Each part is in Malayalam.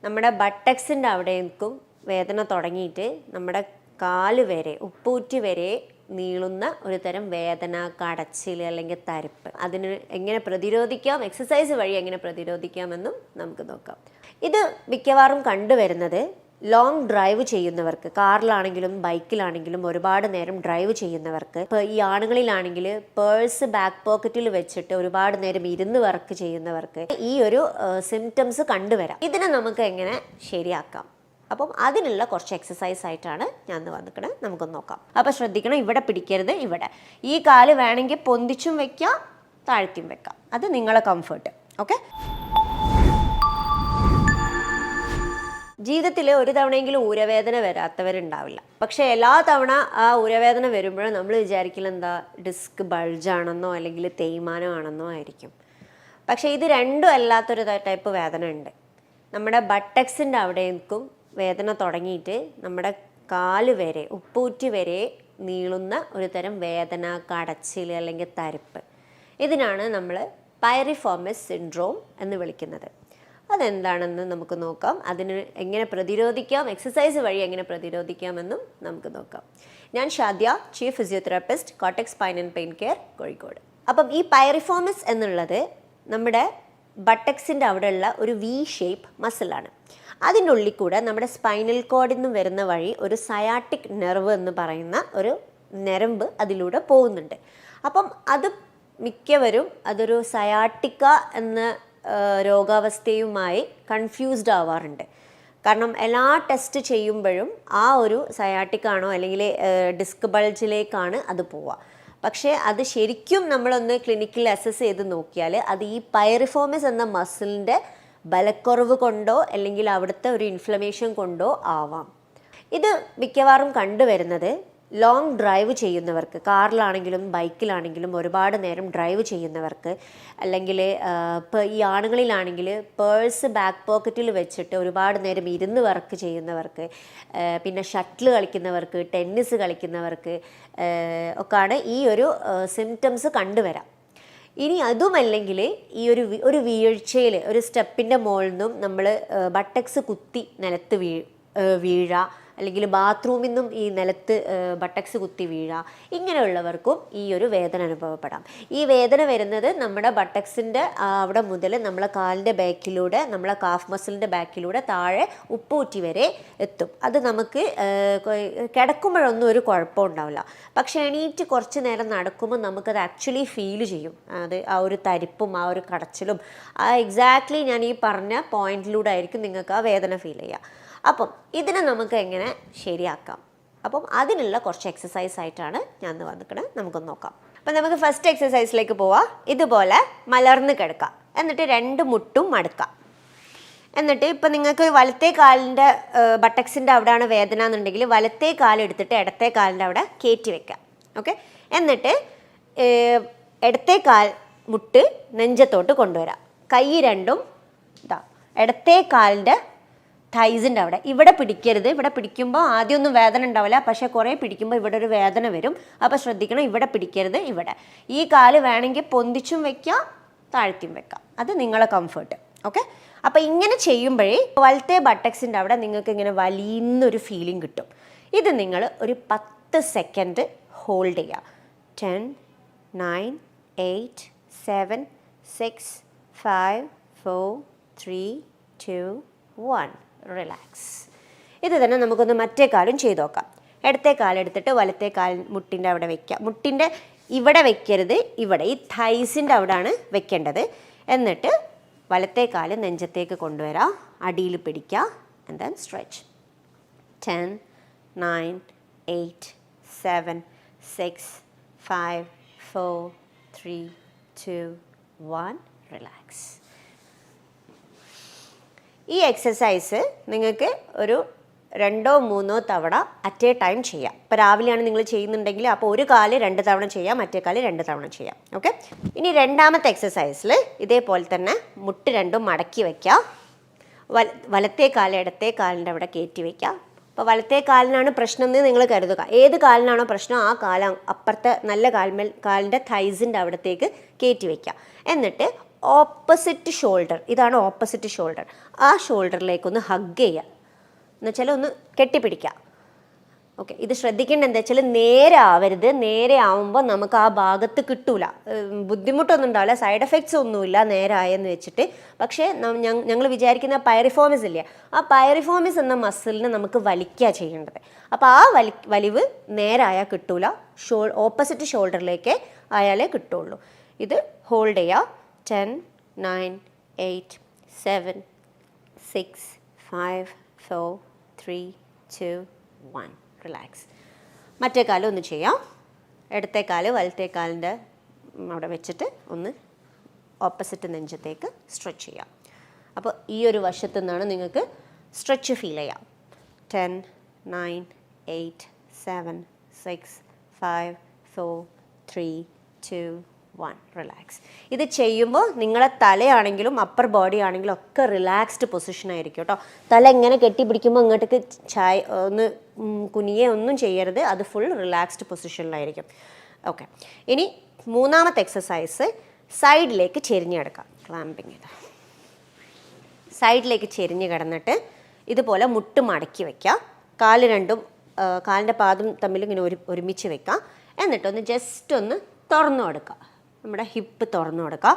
നമ്മുടെ ബട്ടക്സിൻ്റെ അവിടേക്കും വേദന തുടങ്ങിയിട്ട് നമ്മുടെ കാല് വരെ ഉപ്പൂറ്റി വരെ നീളുന്ന ഒരു തരം വേദന, കടച്ചിൽ അല്ലെങ്കിൽ തരിപ്പ്. അതിന് എങ്ങനെ പ്രതിരോധിക്കാം, എക്സസൈസ് വഴി എങ്ങനെ പ്രതിരോധിക്കാമെന്നും നമുക്ക് നോക്കാം. ഇത് മിക്കവാറും കണ്ടുവരുന്നത് ലോങ് ഡ്രൈവ് ചെയ്യുന്നവർക്ക്, കാറിലാണെങ്കിലും ബൈക്കിലാണെങ്കിലും ഒരുപാട് നേരം ഡ്രൈവ് ചെയ്യുന്നവർക്ക്, ഇപ്പോൾ ഈ ആണുങ്ങളിലാണെങ്കിൽ പേഴ്സ് ബാക്ക് പോക്കറ്റിൽ വെച്ചിട്ട് ഒരുപാട് നേരം ഇരുന്ന് വർക്ക് ചെയ്യുന്നവർക്ക് ഈ ഒരു സിംറ്റംസ് കണ്ടുവരാം. ഇതിനെ നമുക്ക് എങ്ങനെ ശരിയാക്കാം? അപ്പം അതിനുള്ള കുറച്ച് എക്സസൈസ് ആയിട്ടാണ് ഞാൻ വന്നിക്കണത്. നമുക്കൊന്ന് നോക്കാം. അപ്പോൾ ശ്രദ്ധിക്കണം, ഇവിടെ പിടിക്കരുത്. ഇവിടെ ഈ കാല് വേണമെങ്കിൽ പൊന്തിച്ചും വെക്കാം, താഴ്ത്തിയും വെക്കാം. അത് നിങ്ങളെ കംഫർട്ട്. ഓക്കെ. ജീവിതത്തിൽ ഒരു തവണയെങ്കിലും ഊരവേദന വരാത്തവരുണ്ടാവില്ല. പക്ഷേ എല്ലാ തവണ ആ ഊരവേദന വരുമ്പോഴും നമ്മൾ വിചാരിക്കില്ല എന്താ ഡിസ്ക് ബൾജാണെന്നോ അല്ലെങ്കിൽ തേയ്മാനമാണെന്നോ ആയിരിക്കും. പക്ഷേ ഇത് രണ്ടും അല്ലാത്തൊരു ടൈപ്പ് വേദന ഉണ്ട്. നമ്മുടെ ബട്ടക്സിൻ്റെ അവിടേക്കും വേദന തുടങ്ങിയിട്ട് നമ്മുടെ കാല് വരെ ഉപ്പൂറ്റി വരെ നീളുന്ന ഒരു തരം വേദന, കടച്ചിൽ അല്ലെങ്കിൽ തരിപ്പ്. ഇതിനാണ് നമ്മൾ പൈറിഫോമസ് സിൻഡ്രോം എന്ന് വിളിക്കുന്നത്. അതെന്താണെന്ന് നമുക്ക് നോക്കാം. അതിന് എങ്ങനെ പ്രതിരോധിക്കാം, എക്സസൈസ് വഴി എങ്ങനെ പ്രതിരോധിക്കാമെന്നും നമുക്ക് നോക്കാം. ഞാൻ Shadya, chief physiotherapist, Kottak spine and pain care, Kozhikode. അപ്പം ഈ പൈറിഫോമസ് എന്നുള്ളത് നമ്മുടെ ബട്ടക്സിൻ്റെ അവിടെയുള്ള ഒരു വി ഷേപ്പ് മസിലാണ്. അതിൻ്റെ ഉള്ളിൽ കൂടെ നമ്മുടെ സ്പൈനൽ കോഡിൽ നിന്നും വരുന്ന വഴി ഒരു സയാട്ടിക് നെർവ് എന്ന് പറയുന്ന ഒരു ഞരമ്പ് അതിലൂടെ പോകുന്നുണ്ട്. അപ്പം അത് മിക്കവരും അതൊരു സയാട്ടിക്ക എന്ന രോഗാവസ്ഥയുമായി കൺഫ്യൂസ്ഡ് ആവാറുണ്ട്. കാരണം എല്ലാ ടെസ്റ്റ് ചെയ്യുമ്പോഴും ആ ഒരു സയാട്ടിക്കാണോ അല്ലെങ്കിൽ ഡിസ്ക് ബൾജിലേക്കാണ് അത് പോവുക. പക്ഷേ അത് ശരിക്കും നമ്മളൊന്ന് ക്ലിനിക്കിൽ അസസ് ചെയ്ത് നോക്കിയാൽ അത് ഈ പൈറിഫോമസ് എന്ന മസിലിൻ്റെ ബലക്കുറവ് കൊണ്ടോ അല്ലെങ്കിൽ അവിടുത്തെ ഒരു ഇൻഫ്ലമേഷൻ കൊണ്ടോ ആവാം. ഇത് മിക്കവാറും കണ്ടുവരുന്നത് ലോങ് ഡ്രൈവ് ചെയ്യുന്നവർക്ക്, കാറിലാണെങ്കിലും ബൈക്കിലാണെങ്കിലും ഒരുപാട് നേരം ഡ്രൈവ് ചെയ്യുന്നവർക്ക്, അല്ലെങ്കിൽ ഇപ്പോൾ ഈ ആണുങ്ങളിലാണെങ്കിൽ പേഴ്സ് ബാക്ക് പോക്കറ്റിൽ വെച്ചിട്ട് ഒരുപാട് നേരം ഇരുന്ന് വർക്ക് ചെയ്യുന്നവർക്ക്, പിന്നെ ഷട്ടിൽ കളിക്കുന്നവർക്ക്, ടെന്നീസ് കളിക്കുന്നവർക്ക് ഒക്കെയാണ് ഈ ഒരു സിംറ്റംസ് കണ്ടുവരാം. ഇനി അതുമല്ലെങ്കിൽ ഈ ഒരു വീഴ്ചയിൽ ഒരു സ്റ്റെപ്പിൻ്റെ മുകളിൽ നിന്നും നമ്മൾ ബട്ടക്സ് കുത്തി നിലത്ത് വീഴുക, അല്ലെങ്കിൽ ബാത്റൂമിൽ നിന്നും ഈ നിലത്ത് ബട്ടക്സ് കുത്തി വീഴുക, ഇങ്ങനെയുള്ളവർക്കും ഈ ഒരു വേദന അനുഭവപ്പെടാം. ഈ വേദന വരുന്നത് നമ്മുടെ ബട്ടക്സിൻ്റെ അവിടെ മുതൽ നമ്മളെ കാലിൻ്റെ ബാക്കിലൂടെ, നമ്മളെ കാഫ് മസിലിൻ്റെ ബാക്കിലൂടെ താഴെ ഉപ്പൂറ്റി വരെ എത്തും. അത് നമുക്ക് കിടക്കുമ്പോഴൊന്നും ഒരു കുഴപ്പം ഉണ്ടാവില്ല. പക്ഷേ എണീറ്റ് കുറച്ച് നേരം നടക്കുമ്പോൾ നമുക്കത് ആക്ച്വലി ഫീൽ ചെയ്യും. അത് ആ ഒരു തരിപ്പും ആ ഒരു കടച്ചിലും എക്സാക്ട്ലി ഞാൻ ഈ പറഞ്ഞ പോയിന്റിലൂടെ ആയിരിക്കും നിങ്ങൾക്ക് ആ വേദന ഫീൽ ചെയ്യുക. അപ്പം ഇതിനെ നമുക്ക് എങ്ങനെ ശരിയാക്കാം? അപ്പം അതിനുള്ള കുറച്ച് എക്സസൈസ് ആയിട്ടാണ് ഞാൻ വന്നിക്കണത്. നമുക്കൊന്ന് നോക്കാം. അപ്പം നമുക്ക് ഫസ്റ്റ് എക്സസൈസിലേക്ക് പോവാം. ഇതുപോലെ മലർന്ന് കിടക്കാം. എന്നിട്ട് രണ്ട് മുട്ടും മടക്കാം. എന്നിട്ട് ഇപ്പം നിങ്ങൾക്ക് വലത്തേ കാലിൻ്റെ ബട്ടക്സിൻ്റെ അവിടെയാണ് വേദന എന്നുണ്ടെങ്കിൽ വലത്തേ കാലെടുത്തിട്ട് ഇടത്തേ കാലിൻ്റെ അവിടെ കയറ്റി വെക്കാം. ഓക്കെ. എന്നിട്ട് ഇടത്തേ കാൽ മുട്ട് നെഞ്ചത്തോട്ട് കൊണ്ടുവരാം. കൈ രണ്ടും ഇടത്തേ കാലിൻ്റെ തൈസിൻ്റെ അവിടെ, ഇവിടെ പിടിക്കരുത്. ഇവിടെ പിടിക്കുമ്പോൾ ആദ്യമൊന്നും വേദന ഉണ്ടാവില്ല, പക്ഷേ കുറേ പിടിക്കുമ്പോൾ ഇവിടെ ഒരു വേദന വരും. അപ്പോൾ ശ്രദ്ധിക്കണം, ഇവിടെ പിടിക്കരുത്. ഇവിടെ ഈ കാല് വേണമെങ്കിൽ പൊന്തിച്ചും വെക്കാം, താഴ്ത്തിയും വെക്കാം. അത് നിങ്ങളെ കംഫർട്ട്. ഓക്കെ. അപ്പോൾ ഇങ്ങനെ ചെയ്യുമ്പോഴേ വലത്തെ ബട്ടക്സിൻ്റെ അവിടെ നിങ്ങൾക്ക് ഇങ്ങനെ വലിയൊരു ഫീലിംഗ് കിട്ടും. ഇത് നിങ്ങൾ ഒരു 10 സെക്കൻഡ് ഹോൾഡ് ചെയ്യുക. 10, 9, 8, 7, 6, 5, 4, 3, 2, 1. റിലാക്സ്. ഇത് തന്നെ നമുക്കൊന്ന് മറ്റേ കാലും ചെയ്ത് നോക്കാം. ഇടത്തേ കാലെടുത്തിട്ട് വലത്തേ കാൽ മുട്ടിൻ്റെ അവിടെ വയ്ക്കുക. മുട്ടിൻ്റെ ഇവിടെ വെക്കരുത്, ഇവിടെ ഈ തൈസിൻ്റെ അവിടെയാണ് വെക്കേണ്ടത്. എന്നിട്ട് വലത്തേ കാല് നെഞ്ചത്തേക്ക് കൊണ്ടുവരാം, അടിയിൽ പിടിക്കുക. And then stretch. 10, 9, 8, 7, 6, 5, 4, 3, 2, 1. റിലാക്സ്. ഈ എക്സസൈസ് നിങ്ങൾക്ക് ഒരു 2-3 തവണ അറ്റ് എ ടൈം ചെയ്യാം. ഇപ്പോൾ രാവിലെയാണ് നിങ്ങൾ ചെയ്യുന്നുണ്ടെങ്കിൽ അപ്പോൾ ഒരു കാല് 2 തവണ ചെയ്യാം, മറ്റേ കാല് 2 തവണ ചെയ്യാം. ഓക്കെ. ഇനി രണ്ടാമത്തെ എക്സസൈസിൽ ഇതേപോലെ തന്നെ മുട്ട് രണ്ടും മടക്കി വയ്ക്കുക. വലത്തേ കാല് ഇടത്തേ കാലിൻ്റെ അവിടെ കയറ്റി വയ്ക്കുക. അപ്പോൾ വലത്തേ കാലിനാണ് പ്രശ്നം എന്ന് നിങ്ങൾ കരുതുക. ഏത് കാലിനാണോ പ്രശ്നം ആ കാലം അപ്പുറത്തെ നല്ല കാലിൻ്റെ തൈസിൻ്റെ അവിടത്തേക്ക് കയറ്റി വയ്ക്കുക. എന്നിട്ട് ഓപ്പോസിറ്റ് ഷോൾഡർ, ഇതാണ് ഓപ്പോസിറ്റ് ഷോൾഡർ, ആ ഷോൾഡറിലേക്കൊന്ന് ഹഗ് ചെയ്യുക, എന്നുവെച്ചാൽ ഒന്ന് കെട്ടിപ്പിടിക്കുക. ഓക്കെ, ഇത് ശ്രദ്ധിക്കേണ്ട എന്താ വെച്ചാൽ നേരെ ആവരുത്. നേരെ ആവുമ്പോൾ നമുക്ക് ആ ഭാഗത്ത് കിട്ടൂല, ബുദ്ധിമുട്ടൊന്നും ഉണ്ടാവില്ല, സൈഡ് എഫക്ട്സ് ഒന്നുമില്ല നേരെ ആയെന്ന് വെച്ചിട്ട്. പക്ഷേ ഞങ്ങൾ വിചാരിക്കുന്ന പൈറിഫോമിസ് ഇല്ലേ, ആ പൈറിഫോമിസ് എന്ന മസിലിനെ നമുക്ക് വലിക്കുക ചെയ്യേണ്ടത്. അപ്പോൾ ആ വലിവ് നേരായാൽ കിട്ടൂല, ഓപ്പോസിറ്റ് ഷോൾഡറിലേക്ക് ആയാലേ കിട്ടുള്ളൂ. ഇത് ഹോൾഡ് ചെയ്യുക. 10, 9, 8, 7, 6, 5, 4, 3, 2, 1. റിലാക്സ്. മറ്റേ കാലം ഒന്ന് ചെയ്യാം. ഇടത്തെ കാല് വലത്തെ കാലിൻ്റെ അവിടെ വെച്ചിട്ട് ഒന്ന് ഓപ്പോസിറ്റ് നെഞ്ചത്തേക്ക് സ്ട്രെച്ച് ചെയ്യാം. അപ്പോൾ ഈ ഒരു വശത്തു നിന്നാണ് നിങ്ങൾക്ക് സ്ട്രെച്ച് ഫീൽ ചെയ്യാം. 10, 9, 8, 7, 6, 5, 4, 3, 2, 1. റിലാക്സ്. ഇത് ചെയ്യുമ്പോൾ നിങ്ങളെ തലയാണെങ്കിലും അപ്പർ ബോഡി ആണെങ്കിലും ഒക്കെ റിലാക്സ്ഡ് പൊസിഷൻ ആയിരിക്കും കേട്ടോ. തല ഇങ്ങനെ കെട്ടിപ്പിടിക്കുമ്പോൾ ഇങ്ങോട്ടേക്ക് ഒന്ന് കുനിയെ ഒന്നും ചെയ്യരുത്, അത് ഫുൾ റിലാക്സ്ഡ് പൊസിഷനിലായിരിക്കും. ഓക്കെ, ഇനി മൂന്നാമത്തെ എക്സസൈസ് സൈഡിലേക്ക് ചെരിഞ്ഞ് കിടക്കാം. ക്ലാമ്പിങ് ചെയ്ത് സൈഡിലേക്ക് ചെരിഞ്ഞ് കിടന്നിട്ട് ഇതുപോലെ മുട്ട് മടക്കി വയ്ക്കുക. കാല് രണ്ടും കാലിൻ്റെ പാദം തമ്മിൽ ഇങ്ങനെ ഒരുമിച്ച് വെക്കുക. എന്നിട്ടൊന്ന് ജസ്റ്റ് ഒന്ന് തുറന്നു കൊടുക്കുക, നമ്മുടെ ഹിപ്പ് തുറന്നു കൊടുക്കുക.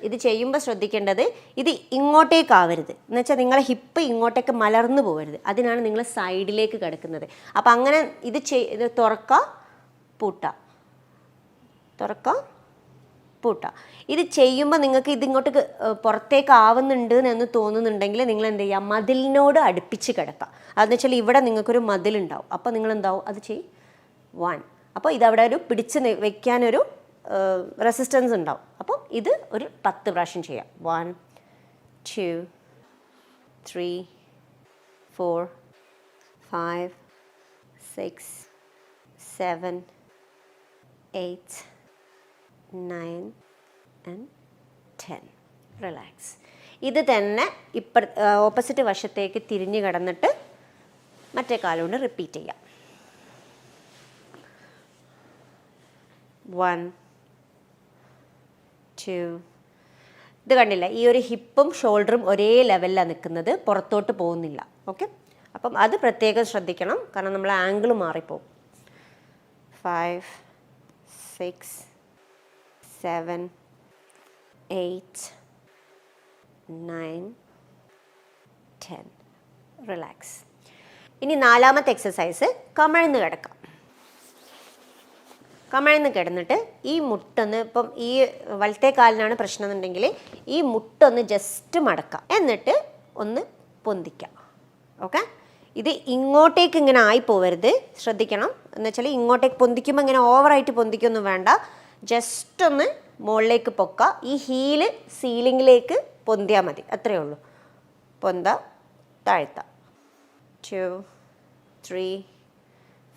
ഇത് ചെയ്യുമ്പോൾ ശ്രദ്ധിക്കേണ്ടത് ഇത് ഇങ്ങോട്ടേക്കാവരുത്, എന്ന് വെച്ചാൽ നിങ്ങളെ ഹിപ്പ് ഇങ്ങോട്ടേക്ക് മലർന്നു പോകരുത്. അതിനാണ് നിങ്ങൾ സൈഡിലേക്ക് കിടക്കുന്നത്. അപ്പം അങ്ങനെ ഇത് തുറക്കുക, പൂട്ടുക, തുറക്കുക, പൂട്ടുക. ഇത് ചെയ്യുമ്പോൾ നിങ്ങൾക്ക് ഇതിങ്ങോട്ടേക്ക് പുറത്തേക്ക് ആവുന്നുണ്ട് എന്ന് തോന്നുന്നുണ്ടെങ്കിൽ നിങ്ങൾ എന്ത് ചെയ്യുക, മതിലിനോട് അടുപ്പിച്ച് കിടക്കുക. അതെന്ന് വെച്ചാൽ ഇവിടെ നിങ്ങൾക്കൊരു മതിലുണ്ടാവും, അപ്പോൾ നിങ്ങൾ എന്താവും അത് 1. അപ്പോൾ ഇതവിടെ ഒരു പിടിച്ച് വെക്കാനൊരു റെസിസ്റ്റൻസ് ഉണ്ടാവും. അപ്പോൾ ഇത് ഒരു 10 പ്രാവശ്യം ചെയ്യാം. 1, 2, 3, 4, 5, 6, 7, 8, 9 and 10. റിലാക്സ്. ഇത് തന്നെ ഓപ്പോസിറ്റ് വശത്തേക്ക് തിരിഞ്ഞ് കിടന്നിട്ട് മറ്റേ കാലുകൊണ്ട് റിപ്പീറ്റ് ചെയ്യാം. 1, 2. ഇത് കണ്ടില്ല, ഈ ഒരു ഹിപ്പും ഷോൾഡറും ഒരേ ലെവലിലാണ് നിൽക്കുന്നത്, പുറത്തോട്ട് പോകുന്നില്ല. ഓക്കെ, അപ്പം അത് പ്രത്യേകം ശ്രദ്ധിക്കണം, കാരണം നമ്മൾ ആംഗിൾ മാറിപ്പോകും. 5, 6, 7, 8, 9, 10. റിലാക്സ്. ഇനി നാലാമത്തെ എക്സസൈസ് കമഴ്ന്ന് കിടക്കാം. കമഴ്ന്ന് കിടന്നിട്ട് ഈ മുട്ടൊന്ന്, ഇപ്പം ഈ വലത്തെ കാലിനാണ് പ്രശ്നം എന്നുണ്ടെങ്കിൽ ഈ മുട്ടൊന്ന് ജസ്റ്റ് മടക്കാം, എന്നിട്ട് ഒന്ന് പൊന്തിക്കാം. ഓക്കെ, ഇത് ഇങ്ങോട്ടേക്ക് ഇങ്ങനെ ആയി പോവരുത്, ശ്രദ്ധിക്കണം. എന്ന് വെച്ചാൽ ഇങ്ങോട്ടേക്ക് പൊന്തിക്കുമ്പോൾ ഇങ്ങനെ ഓവറായിട്ട് പൊന്തിക്കൊന്നും വേണ്ട, ജസ്റ്റ് ഒന്ന് മുകളിലേക്ക് പൊക്കുക. ഈ ഹീല് സീലിങ്ങിലേക്ക് പൊന്തിയാൽ മതി, അത്രയേ ഉള്ളൂ. പൊന്ത, താഴ്ത്ത. 2, 3,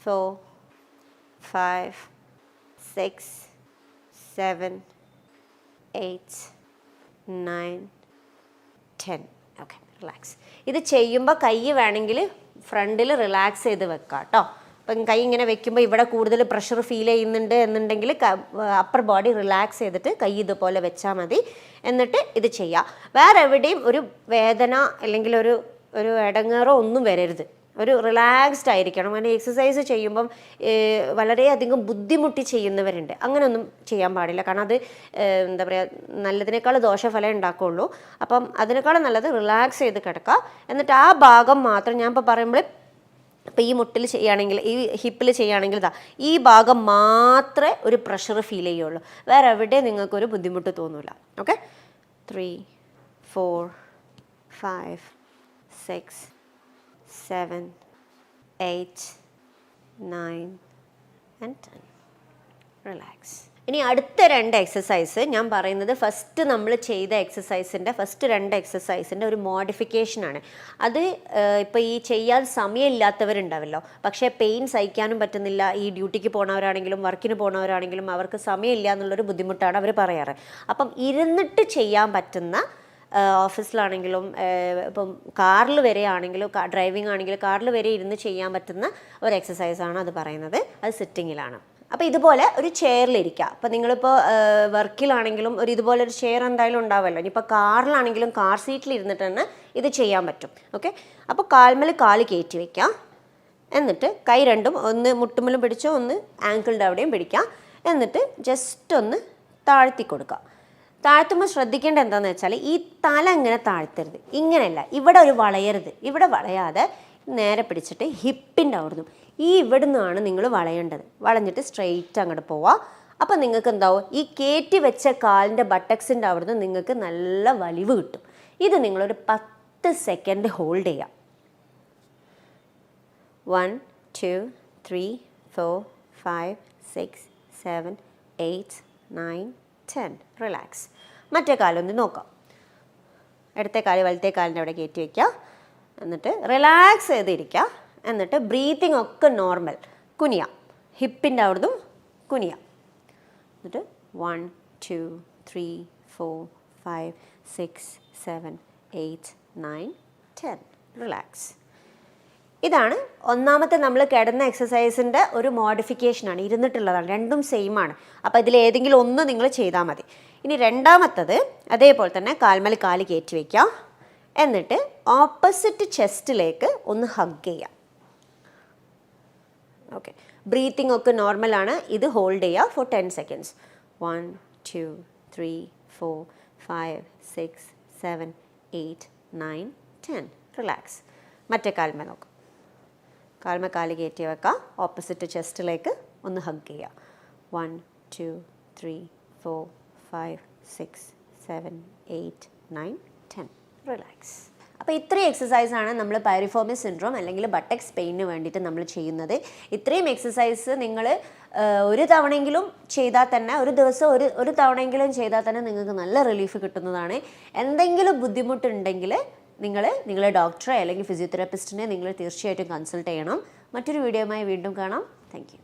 4, 5, 6, 7, 8, 9, 10. Okay, relax. ഇത് ചെയ്യുമ്പോൾ കൈ വേണമെങ്കിൽ ഫ്രണ്ടിൽ റിലാക്സ് ചെയ്ത് വെക്കാം കേട്ടോ. അപ്പം കൈ ഇങ്ങനെ വെക്കുമ്പോൾ ഇവിടെ കൂടുതൽ പ്രഷർ ഫീൽ ചെയ്യുന്നുണ്ട് എന്നുണ്ടെങ്കിൽ അപ്പർ ബോഡി റിലാക്സ് ചെയ്തിട്ട് കൈ ഇതുപോലെ വെച്ചാൽ മതി. എന്നിട്ട് ഇത് ചെയ്യാം. വേറെ എവിടെയും ഒരു വേദന അല്ലെങ്കിൽ ഒരു ഇടങ്ങേറോ ഒന്നും വരരുത്, ഒരു റിലാക്സ്ഡ് ആയിരിക്കണം. അങ്ങനെ എക്സസൈസ് ചെയ്യുമ്പം വളരെയധികം ബുദ്ധിമുട്ടി ചെയ്യുന്നവരുണ്ട്, അങ്ങനെയൊന്നും ചെയ്യാൻ പാടില്ല. കാരണം അത് എന്താ പറയുക, നല്ലതിനേക്കാൾ ദോഷഫലം ഉണ്ടാക്കുകയുള്ളൂ. അപ്പം അതിനേക്കാളും നല്ലത് റിലാക്സ് ചെയ്ത് കിടക്കുക. എന്നിട്ട് ആ ഭാഗം മാത്രം, ഞാൻ ഇപ്പോൾ പറയുമ്പോൾ ഇപ്പോൾ ഈ മുട്ടിൽ ചെയ്യുകയാണെങ്കിൽ, ഈ ഹിപ്പിൽ ചെയ്യുകയാണെങ്കിൽ ഈ ഭാഗം മാത്രമേ ഒരു പ്രഷർ ഫീൽ ചെയ്യുള്ളൂ, വേറെ എവിടെ നിങ്ങൾക്കൊരു ബുദ്ധിമുട്ട് തോന്നില്ല. Okay, 3, 4, 5, 6, 7, 8, 9 and 10. റിലാക്സ്. ഇനി അടുത്ത 2 എക്സസൈസ് ഞാൻ പറയുന്നത്, ഫസ്റ്റ് നമ്മൾ ചെയ്ത എക്സസൈസിൻ്റെ ഫസ്റ്റ് 2 എക്സസൈസിൻ്റെ ഒരു മോഡിഫിക്കേഷനാണ്. അത് ഇപ്പോൾ ഈ ചെയ്യാൻ സമയമില്ലാത്തവരുണ്ടാവല്ലോ, പക്ഷേ പെയിൻ സഹിക്കാനും പറ്റുന്നില്ല, ഈ ഡ്യൂട്ടിക്ക് പോണവരാണെങ്കിലും വർക്കിന് പോണവരാണെങ്കിലും അവർക്ക് സമയമില്ല എന്നുള്ളൊരു ബുദ്ധിമുട്ടാണ് അവർ പറയാറ്. അപ്പം ഇരുന്നിട്ട് ചെയ്യാൻ പറ്റുന്ന, ഓഫീസിലാണെങ്കിലും ഇപ്പം കാറിൽ വരെ ആണെങ്കിലും, ഡ്രൈവിംഗ് ആണെങ്കിലും കാറിൽ വരെ ഇരുന്ന് ചെയ്യാൻ പറ്റുന്ന ഒരു എക്സസൈസാണ് അത് പറയുന്നത്. അത് സിറ്റിങ്ങിലാണ്. അപ്പോൾ ഇതുപോലെ ഒരു ചെയറിലിരിക്കുക. അപ്പോൾ നിങ്ങളിപ്പോൾ വർക്കിലാണെങ്കിലും ഇതുപോലെ ഒരു ചെയർ എന്തായാലും ഉണ്ടാവുമല്ലോ. ഇനിയിപ്പോൾ കാറിലാണെങ്കിലും കാർ സീറ്റിൽ ഇരുന്നിട്ട് തന്നെ ഇത് ചെയ്യാൻ പറ്റും. ഓക്കെ, അപ്പോൾ കാൽമേൽ കാല് കയറ്റി വയ്ക്കുക. എന്നിട്ട് കൈ രണ്ടും ഒന്ന് മുട്ടുമ്മലും പിടിച്ചോ, ഒന്ന് ആങ്കിളിൻ്റെ അവിടെയും പിടിക്കുക. എന്നിട്ട് ജസ്റ്റ് ഒന്ന് താഴ്ത്തി കൊടുക്കുക. താഴ്ത്തുമ്പോൾ ശ്രദ്ധിക്കേണ്ട എന്താണെന്ന് വെച്ചാൽ ഈ തല ഇങ്ങനെ താഴ്ത്തരുത്, ഇങ്ങനെയല്ല, ഇവിടെ ഒരു വളയരുത്. ഇവിടെ വളയാതെ നേരെ പിടിച്ചിട്ട് ഹിപ്പിൻ്റെ അവിടുന്ന് ഇവിടെ നിന്നാണ് നിങ്ങൾ വളയേണ്ടത്. വളഞ്ഞിട്ട് സ്ട്രെയിറ്റ് അങ്ങോട്ട് പോവുക. അപ്പം നിങ്ങൾക്ക് എന്താവും, ഈ കയറ്റി വെച്ച കാലിൻ്റെ ബട്ടക്സിൻ്റെ അവിടുന്ന് നിങ്ങൾക്ക് നല്ല വലിവ് കിട്ടും. ഇത് നിങ്ങളൊരു 10 സെക്കൻഡ് ഹോൾഡ് ചെയ്യാം. 1 2 3 4 5 6 7 8 9 10. റിലാക്സ്. മറ്റേ കാലൊന്ന് നോക്കാം. ഇടത്തെ കാല് വലത്തെ കാലിൻ്റെ അവിടെ കയറ്റി വയ്ക്കുക. എന്നിട്ട് റിലാക്സ് ചെയ്തിരിക്കുക. എന്നിട്ട് ബ്രീത്തിങ് ഒക്കെ നോർമൽ. കുനിയാം, ഹിപ്പിൻ്റെ അവിടുന്ന് കുനിയാം. എന്നിട്ട് 1 2 3 4 5 6 7 8 9 10. റിലാക്സ്. ഇതാണ് ഒന്നാമത്തെ നമ്മൾ കിടന്ന എക്സസൈസിൻ്റെ ഒരു മോഡിഫിക്കേഷനാണ്, ഇരുന്നിട്ടുള്ളതാണ്. രണ്ടും സെയിം ആണ്. അപ്പോൾ ഇതിലേതെങ്കിലും ഒന്ന് നിങ്ങൾ ചെയ്താൽ മതി. ഇനി രണ്ടാമത്തത് അതേപോലെ തന്നെ കാൽമേൽ കാല് കയറ്റി വയ്ക്കുക. എന്നിട്ട് ഓപ്പോസിറ്റ് ചെസ്റ്റിലേക്ക് ഒന്ന് ഹഗ് ചെയ്യാം. ഓക്കെ, ബ്രീത്തിങ് ഒക്കെ നോർമലാണ്. ഇത് ഹോൾഡ് ചെയ്യുക ഫോർ 10 സെക്കൻഡ്സ്. 1 2 3 4 5 6 7 8 9 10. റിലാക്സ്. മറ്റേ കാൽമേൽ നോക്കാം. കാൽമേൽ കാല് കയറ്റി വെക്കുക. ഓപ്പോസിറ്റ് ചെസ്റ്റിലേക്ക് ഒന്ന് ഹഗ് ചെയ്യുക. 1 2 3 4 5 6 7 8 9 10. റിലാക്സ്. അപ്പോൾ ഇത്രയും എക്സസൈസാണ് നമ്മൾ പൈറിഫോമി സിൻഡ്രോം അല്ലെങ്കിൽ ബട്ടക്സ് പെയിന് വേണ്ടിയിട്ട് നമ്മൾ ചെയ്യുന്നത്. ഇത്രയും എക്സസൈസ് നിങ്ങൾ ഒരു തവണയെങ്കിലും ചെയ്താൽ തന്നെ, ഒരു ദിവസം ഒരു തവണയെങ്കിലും ചെയ്താൽ തന്നെ നിങ്ങൾക്ക് നല്ല റിലീഫ് കിട്ടുന്നതാണ്. എന്തെങ്കിലും ബുദ്ധിമുട്ടുണ്ടെങ്കിൽ നിങ്ങളെ ഡോക്ടറെ അല്ലെങ്കിൽ ഫിസിയോതെറാപ്പിസ്റ്റിനെ നിങ്ങൾ തീർച്ചയായിട്ടും കൺസൾട്ട് ചെയ്യണം. മറ്റൊരു വീഡിയോയുമായി വീണ്ടും കാണാം. Thank you.